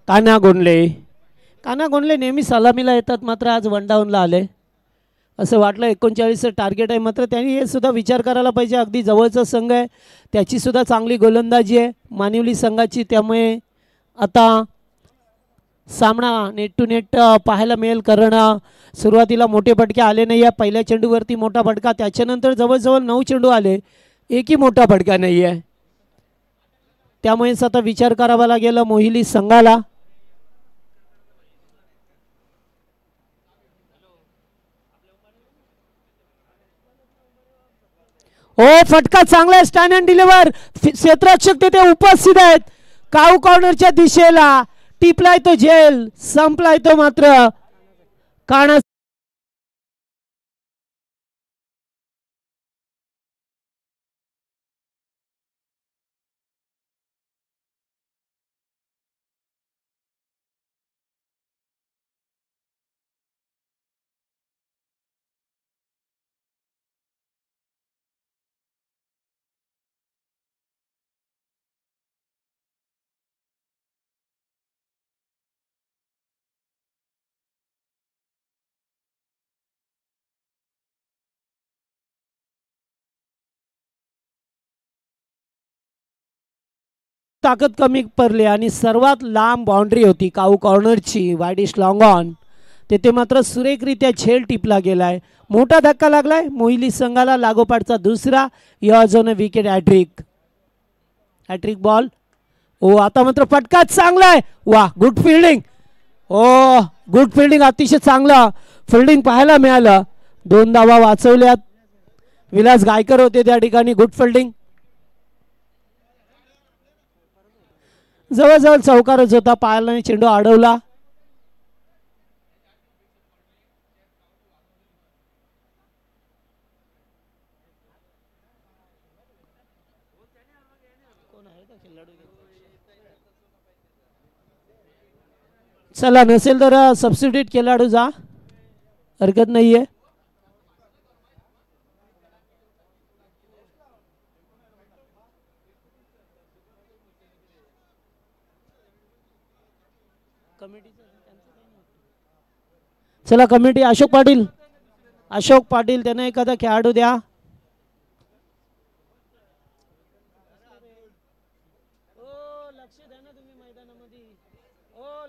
[SPEAKER 2] कान्हा गोंडले नेहमी सलामीला येतात, मात्र आज वन डाऊनला आले. असं वाटलं 39 टार्गेट आहे, मात्र त्यांनी हे सुद्धा विचार करायला पाहिजे. अगदी जवळचा संघ आहे, त्याची सुद्धा चांगली गोलंदाजी आहे मानिवली संघाची, त्यामुळे आता सामना नेट टू नेट पाहायला मिळेल, कारण सुरुवातीला मोठे फटके आले नाही आहे. पहिल्या चेंडूवरती मोठा फटका, त्याच्यानंतर जवळजवळ 9 चेंडू आले, एकही मोठा फटका नाही आहे. त्यामुळेच आता विचार करावा लागेल मोहिली संघाला. ओ फटका चांगला, स्टँड अँड डिलिव्हर, क्षेत्ररक्षक तिथे उपस्थित आहेत. काऊ कॉर्नरच्या दिशेला टिपलाय तो झेल, संपलाय तो मात्र काना. ताकद कमी पडली आणि सर्वात लांब बाउंड्री होती काऊ कॉर्नरची, वाईडिश लॉंग ऑन. तेथे मात्र सुरेखरित्या झेल टिपला गेलाय. मोठा धक्का लागलाय मोहिली संघाला. लागोपाठचा दुसरा अजून विकेट. Hat trick ball. ओ आता मात्र फटका चांगला आहे. वा, गुड फिल्डिंग. ओ गुड फिल्डिंग, अतिशय चांगला फिल्डिंग पाहायला मिळालं. 2 धावा वाचवल्यात. विलास गायकर होते त्या ठिकाणी. Good fielding. जवळजवळ चौकारच होता, पायाला चेंडू अडवला. चला, नसेल तर सबस्टिट्यूट खेळाडू जा, हरकत नाहीये. चला कमिटी, अशोक पाटील त्यांना एखादा खेळाडू द्या.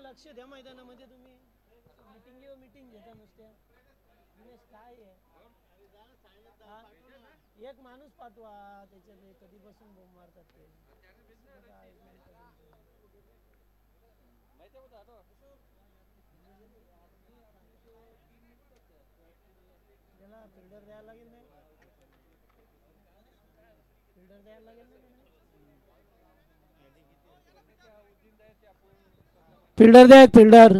[SPEAKER 2] लक्ष द्या मैदानामध्ये. तुम्ही मीटिंग घेता नुसत्या. एक माणूस पाठवा, त्याच्यात कधी बसून बोंब मारतात ते. फिल्डर द्यायला लागेल नाही. फिल्डर द्या, एक फिल्डर.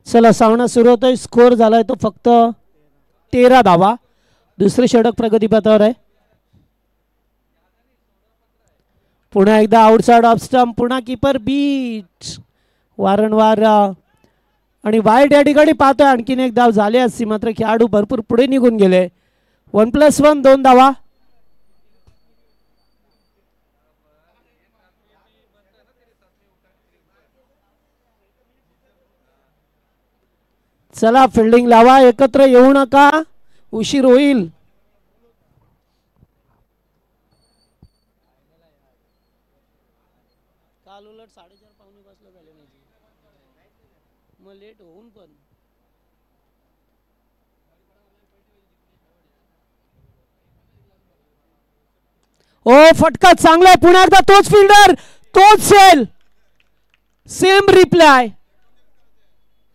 [SPEAKER 2] चला, सामना सुरू होतोय. स्कोर झालाय तो फक्त 13 धावा. दुसरे षटक प्रगतीपथावर आहे. पुन्हा एकदा आउटसाइड ऑफ स्टंप. पुन्हा कीपर बीट. वारंवार आणि वाईट या ठिकाणी पाहतोय. आणखीन एक धाव झाली असती, मात्र खेळाडू भरपूर पुढे निघून गेले. 1+1, 2 धावा. चला, फिल्डिंग लावा, एकत्र येऊ नका, उशीर होईल. काल उलट 4:30 पावणे बसला झाले नाही, मग लेट होऊन पण. ओ फटका चांगला आहे. पुन्हा एकदा तोच फिल्डर, तोच सेल, सेम रिप्लाय.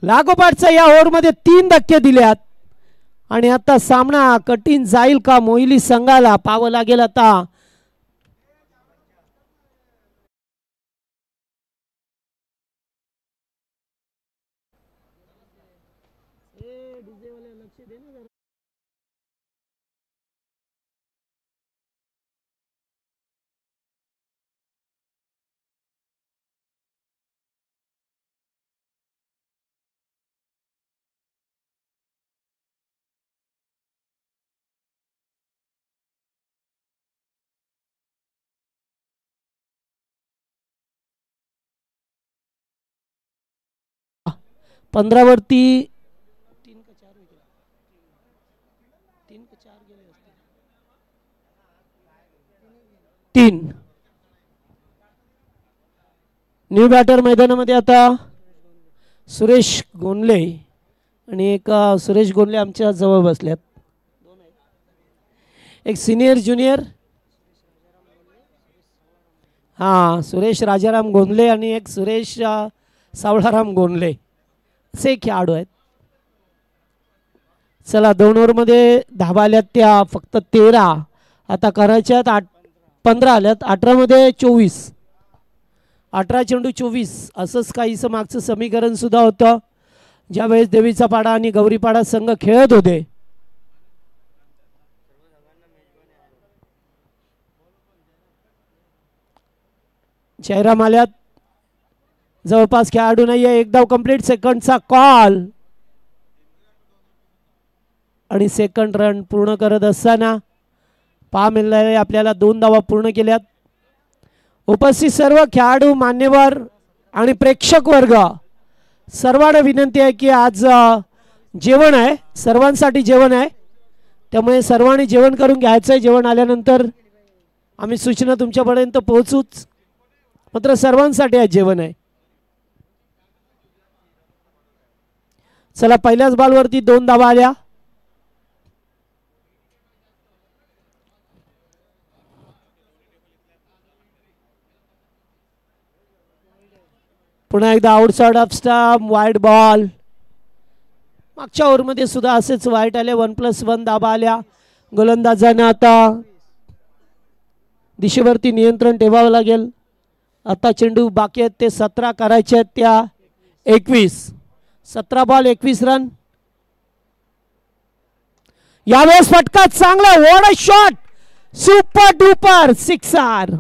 [SPEAKER 2] लागोपाठचा या ओव्हरमध्ये 3 धक्के दिल्यात आणि आता सामना कठीण जाईल का मोहिली संघाला, पाहावं लागेल आता. 15 वरती 3 न्यू बॅटर मैदानामध्ये आता सुरेश गोंडले आणि एक सुरेश गोंडले आमच्या जवळ बसल्यात. एक सिनियर ज्युनियर हां सुरेश राजाराम गोंडले आणि एक सुरेश सावळाराम गोंडले असे खेळाडू आहेत. चला 2 ओव्हरमध्ये धाबा आल्यात त्या फक्त 13. आता करायच्यात 15 आल्यात. 18 मध्ये 24. 18 चेंडू 24 असंच काहीसं मागचं समीकरण सुद्धा होतं ज्यावेळेस देवीचा पाडा आणि गौरीपाडा संघ खेळत होते. जयराम आल्यात. जवळपास खेळाडू नाहीये. एक धाव कंप्लीट. सेकंडचा कॉल आणि सेकंड रन पूर्ण करत असताना पहा मिळाले आपल्याला 2 धावा पूर्ण केल्यात. उपस्थित सर्व खेळाडू मान्यवर आणि प्रेक्षक वर्ग सर्वांना विनंती आहे की आज जेवण आहे. सर्वांसाठी जेवण आहे त्यामुळे सर्वांनी जेवण करून घ्यायचं आहे. जेवण आल्यानंतर आम्ही सूचना तुमच्यापर्यंत पोहोचूच. मात्र सर्वांसाठी आज जेवण आहे. चला पहिल्याच बॉलवरती 2 धावा आल्या. पुन्हा एकदा outside off stump wide ball. मागच्या ओव्हरमध्ये सुद्धा असेच वाईट आले. 1+1 धाबा आल्या. गोलंदाजांना आता दिशेवरती नियंत्रण ठेवावं लागेल. आता चेंडू बाकी आहेत ते 17 करायचे आहेत त्या 21. 17 बॉल 21 रन. यावेळेस फटका चांगला. What a shot. Super duper sixer.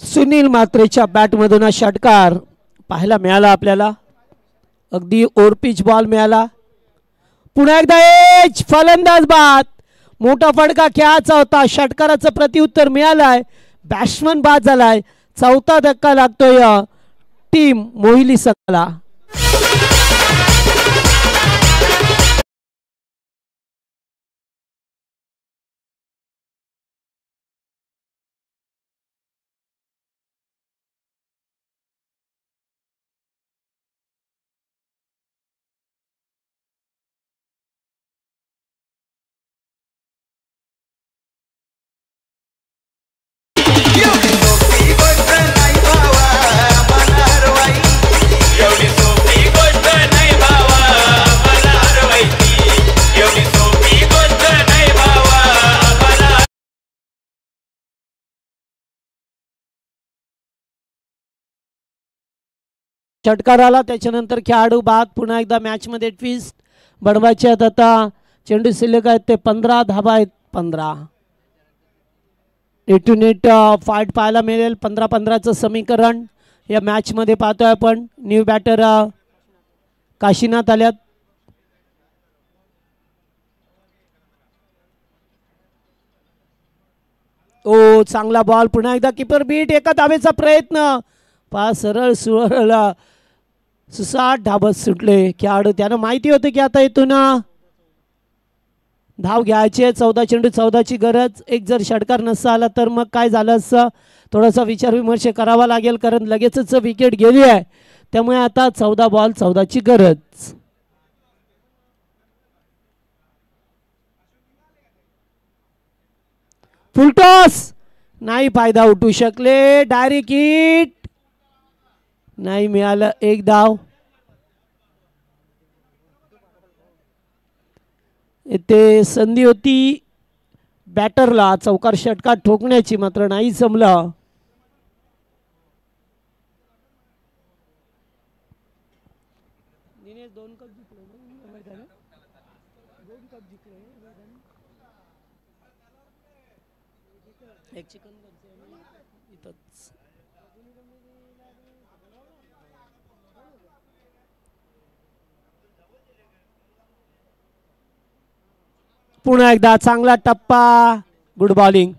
[SPEAKER 2] Sunil म्हात्रेच्या बॅटमधून हा षटकार पाहायला मिळाला आपल्याला. अगदी ओरपिच बॉल मिळाला. पुन्हा एकदा एज फलंदाज बाद. मोठा फटका खेळाचा होता. षटकाराचं प्रत्युत्तर मिळालंय. बॅट्समन बाद झालाय. 4था धक्का लागतोय टीम मोहिली संघाला. षटकार आला त्याच्यानंतर खेळाडू बाद. पुन्हा एकदा मॅच मध्ये ट्विस्ट बनवायचे आहेत. आता चेंडू शिल्लक आहेत ते 15 धाबा आहेत 15. नेट टू नेट फाईट पाहायला मिळेल. 15-15चं समीकरण या मॅच मध्ये पाहतोय आपण. न्यू बॅटर काशीनाथ आल्यात. ओ चांगला बॉल. पुन्हा एकदा किपर बीट. एका धावेचा प्रयत्न. पहा सरळ सुरळ सुसाट धाबत सुटले खेळाडू. त्यानं माहिती होतं की आता इथून धाव घ्यायची आहे. 14 चेंडू 14ची गरज. एक जर षटकार नसता आला तर मग काय झालं असतं. थोडासा विचार विमर्श करावा लागेल कारण लगेचच विकेट गेली आहे. त्यामुळे आता 14 बॉल 14ची गरज. फुलटॉस नाही. फायदा उठू शकले. डायरेक्ट हिट नाही मिळालं. एक धाव. इथे संधी होती बॅटरला चौकार षटकार ठोकण्याची मात्र नाही जमलं. पुन्हा एकदा चांगला टप्पा, गुड बॉलिंग.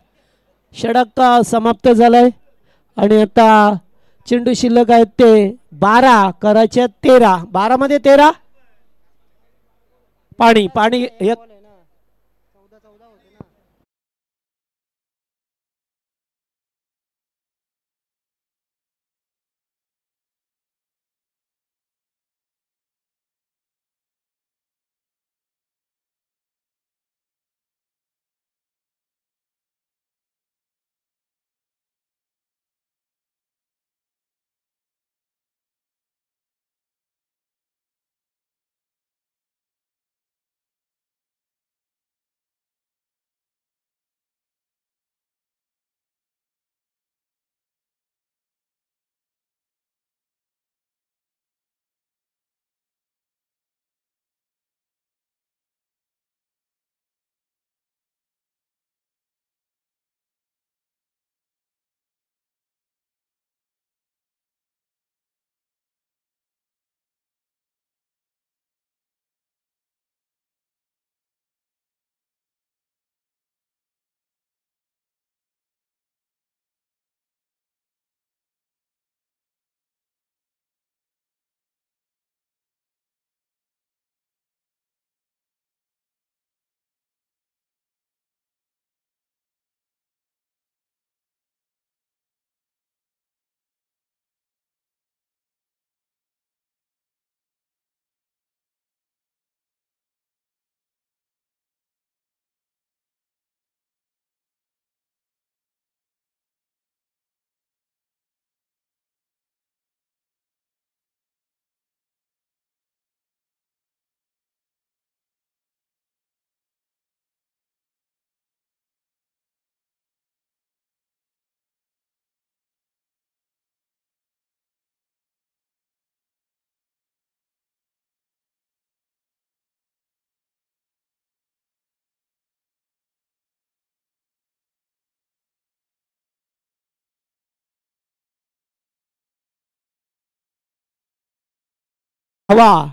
[SPEAKER 2] षटक समाप्त झालंय आणि आता चेंडू शिल्लक आहेत ते 12, करायचे 13. 12 मध्ये 13. पाणी पाणी एक हवा.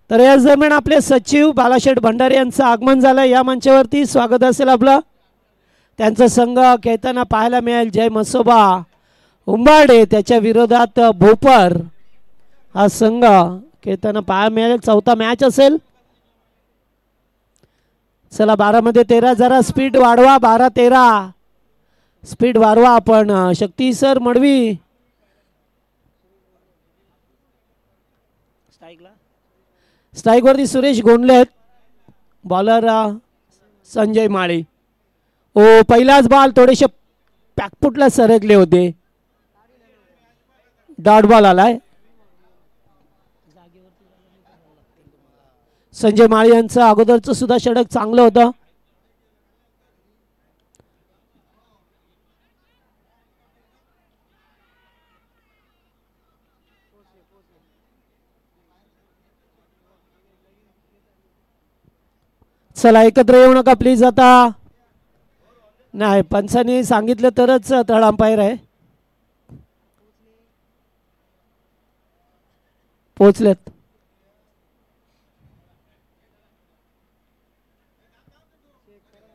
[SPEAKER 2] तर या दरम्यान आपले सचिव बालाशेठ भंडारे यांचं आगमन झालं. या मंचावरती स्वागत असेल आपलं. त्यांचा संघ खेळताना पाहायला मिळेल जय मसोबा उंबाडे, त्याच्या विरोधात भोपर हा संघ खेळताना पाहायला मिळेल. चौथा मॅच असेल. चला 12 मध्ये 13. जरा स्पीड वाढवा. 12-13 स्पीड वाढवा आपण. शक्ती सर मडवी स्ट्राईक वरती सुरेश गोंडले आहेत. बॉलर संजय माळी. ओ पहिलाच बॉल थोडेसे पॅकफुटला सरकले होते. डॉट बॉल आलाय. संजय माळी यांचं अगोदरचं सुद्धा षटक चांगलं होतं. चला एकत्र येऊ नका प्लीज. आता नाही, पंचांनी सांगितलं तरच थर्ड अंपायर आहे. पोचलेत.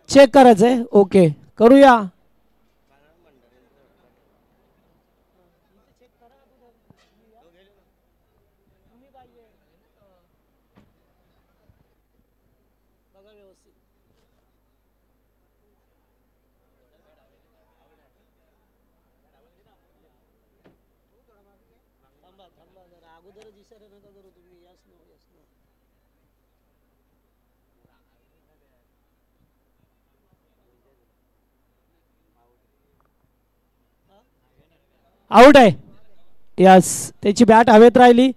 [SPEAKER 2] चेक करायचंय. ओके करूया. आउट आहे. यस, त्याची बॅट हवेत राहिली.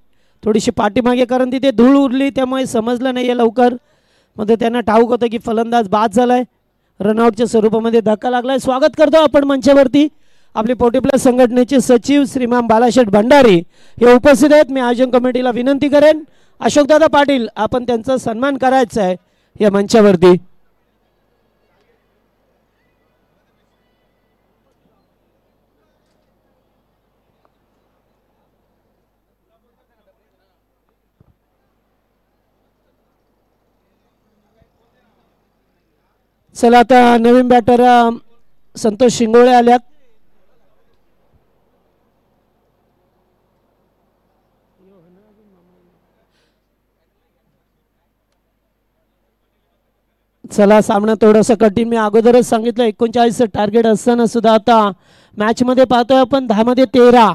[SPEAKER 2] थोडीशी पाठीमागे कारण तिथे धूळ उरली त्यामुळे समजलं नाही आहे लवकर. मध्ये त्यांना ठाऊक होतं की फलंदाज बाद झालाय. रनआउटच्या स्वरूपामध्ये धक्का लागलाय. स्वागत करतो आपण मंचावरती आपले पोटी प्लस संघटनेचे सचिव श्रीमान बालाशेठ भंडारी हे उपस्थित आहेत. मी आयोजन कमिटीला विनंती करेन अशोकदादा पाटील आपण त्यांचा सन्मान करायचा आहे या मंचावरती. चला आता नवीन बॅटर संतोष शिंगोळे आल्यात. चला सामना थोडंसं कठीण, मी अगोदरच सांगितलं 39 टार्गेट असताना सुद्धा आता मॅच मध्ये पाहतोय आपण 10 मध्ये 13.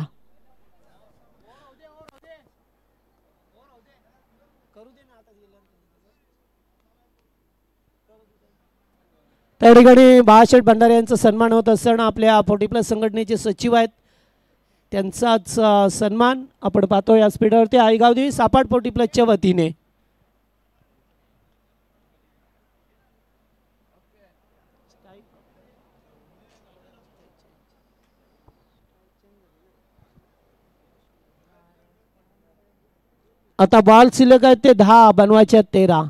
[SPEAKER 2] त्या ठिकाणी बाळाशेठ भंडारे यांचा सन्मान होत असताना आपल्या 40+ संघटनेचे सचिव आहेत त्यांचाच सन्मान आपण पाहतो या स्पीडवरती. आईगावदी सापाट 40+च्या वतीने आता बॉल शिल्लक आहेत ते 10, बनवायचे 13.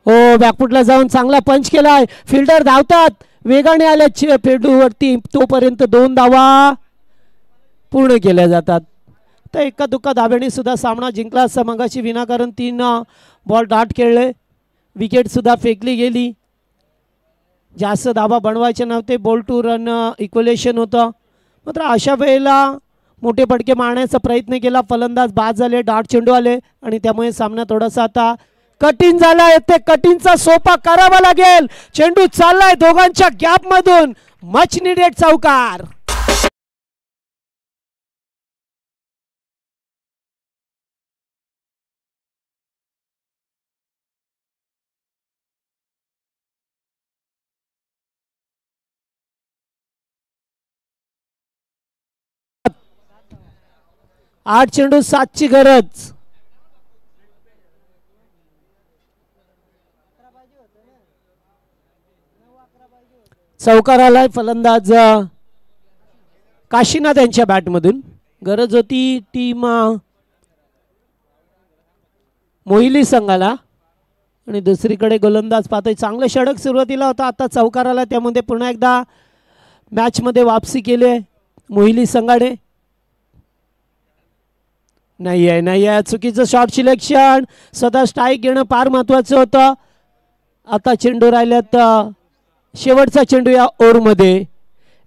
[SPEAKER 2] हो बॅकफुटला जाऊन चांगला पंच केलाय. फिल्डर धावतात वेगाने आल्या पेडूवरती, तोपर्यंत 2 धावा पूर्ण केल्या जातात. तर एका दुःखा धाब्याने सुद्धा सामना जिंकला असता मगाशी विनाकारण 3 बॉल डाट खेळले, विकेट सुद्धा फेकली गेली. जास्त धाबा बनवायचे नव्हते, बॉल टू रन इक्वलेशन होतं. मात्र अशा वेळेला मोठे फटके मारण्याचा प्रयत्न केला, फलंदाज बाद झाले, डाट चेंडू आले आणि त्यामुळे सामना थोडासा आता कठीण झाला. ते कठीणचा सोपा करावा लागेल. चेंडू चाललाय दोघांच्या गॅप मधून, मच निडेड चौकार. आठ चेंडू 7ची गरज. चौकार आलाय. फलंदाज काशीनाथ यांच्या बॅटमधून. गरज होती टीम मोहिली संघाला आणि दुसरीकडे गोलंदाज पाहतोय चांगलं षटक सुरुवातीला होता, आता चौकार आला, त्यामध्ये पुन्हा एकदा मॅच मध्ये वापसी केली मोहिली संघाने. नाही आहे चुकीचं शॉट सिलेक्शन. सदा स्ट्राईक घेणं फार महत्वाचं होतं. आता चेंडू राहिल्यात शेवटचा चेंडू या ओव्हरमध्ये.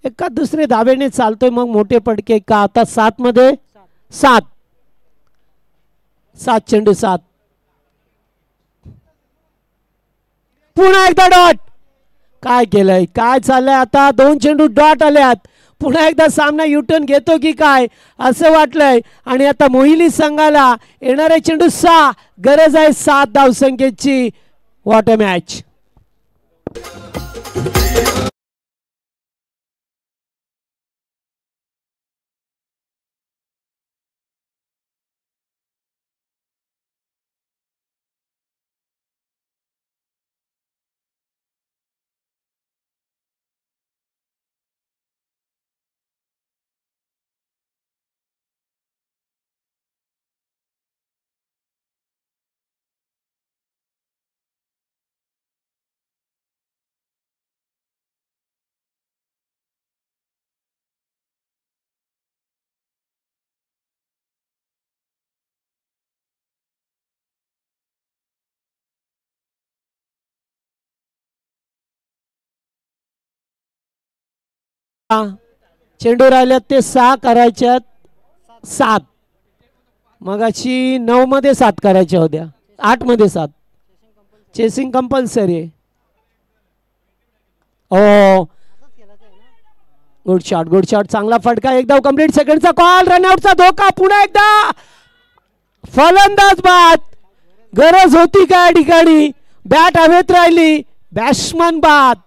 [SPEAKER 2] एका दुसरे धाब्याने चालतोय मग मोठे पडके का. आता 7 मध्ये 7 चेंडू 7. पुन्हा एकदा डॉट. काय केलंय, काय चाललंय आता. 2 चेंडू डॉट आल्यात. पुन्हा एकदा सामना युटर्न घेतो की काय असं वाटलंय. आणि आता मोहिली संघाला येणारे चेंडू 6, गरज आहे 7 धावसंख्येची. What a match. चेंडू राहिल्यात ते 6 करायच्यात 7. मगाशी 9 मध्ये 7 करायच्या होत्या, 8 मध्ये 7. चेसिंग कंपल्सरी आहे. ओ गुड शॉट चांगला फटका. एकदा कंप्लीट. सेकंडचा कॉल. रनआउटचा धोका. पुन्हा एकदा फलंदाज बाद. गरज होती का या ठिकाणी. बॅट हवेत राहिली, बॅट्समन बाद.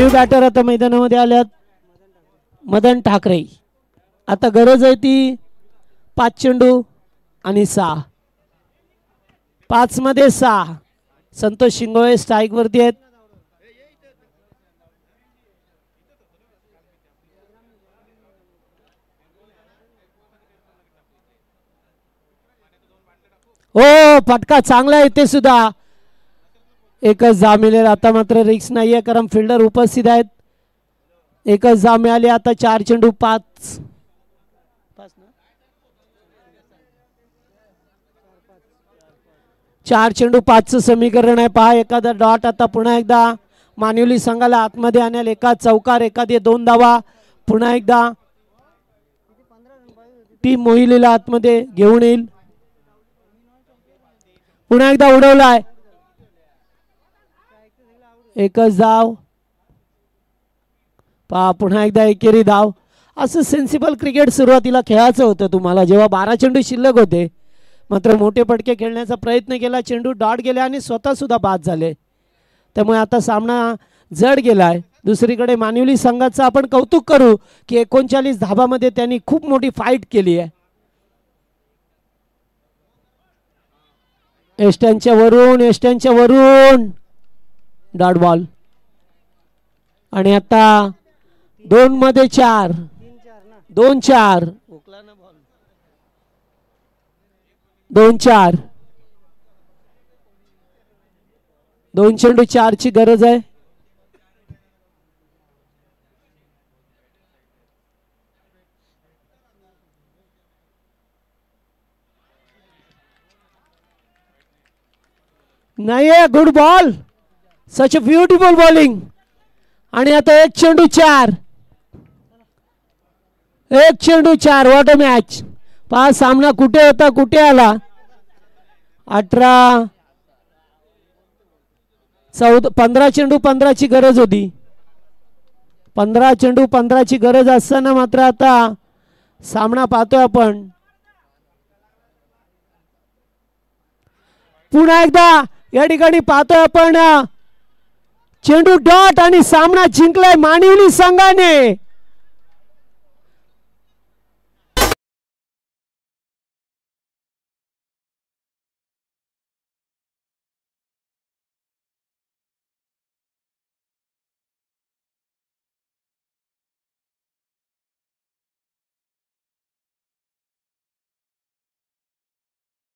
[SPEAKER 2] बॅटर आता मैदानामध्ये आल्यात मदन ठाकरे. आता गरज आहे ती 5 चेंडू आणि 6. 5 मध्ये 6. संतोष शिंगोळे स्ट्राईक वरती आहेत. हो फटका चांगला आहे ते सुद्धा. एकच धाव मिळेल. आता मात्र रिक्स नाहीये कारण फिल्डर उपस्थित आहेत. एकच धाव मिळाली. आता 4 चेंडू 5. 4 चेंडू 5चं समीकरण आहे. पहा एखादा डॉट. आता पुन्हा एकदा मानिवली संघाला आतमध्ये आणेल. एका चौकार एखादी 2 धावा. पुन्हा एकदा टीम मोहिलीला आतमध्ये घेऊन येईल. पुन्हा एकदा उडवलाय. एकच धाव. पहा पुन्हा एकदा एकेरी धाव. असं सेन्सिबल क्रिकेट सुरुवातीला खेळायचं होतं तुम्हाला जेव्हा 12 चेंडू शिल्लक होते. मात्र मोठे पटके खेळण्याचा प्रयत्न केला. चेंडू डॉट गेले आणि स्वतः सुद्धा बाद झाले. त्यामुळे आता सामना जड गेलाय. दुसरीकडे मानिवली संघाचं आपण कौतुक करू की 39 धाबामध्ये त्यांनी खूप मोठी फाईट केली आहे. एस्ट्यांच्या वरून डॉट बॉल. आणि आता 2 मध्ये 4. 2-4. 2-4. 2 चेंडू 4 ची गरज आहे. नाहीये. Good ball. Such a beautiful bowling. आणि आता 1 चेंडू 4. 1 चेंडू 4. What a match. पहा सामना कुठे होता कुठे आला. 15 चेंडू 15 ची गरज होती. 15 चेंडू 15 ची गरज असताना मात्र आता सामना पाहतोय आपण. पुन्हा एकदा या ठिकाणी पाहतोय आपण चेंडू डॉट आणि सामना जिंकलाय मानिवली संघाने.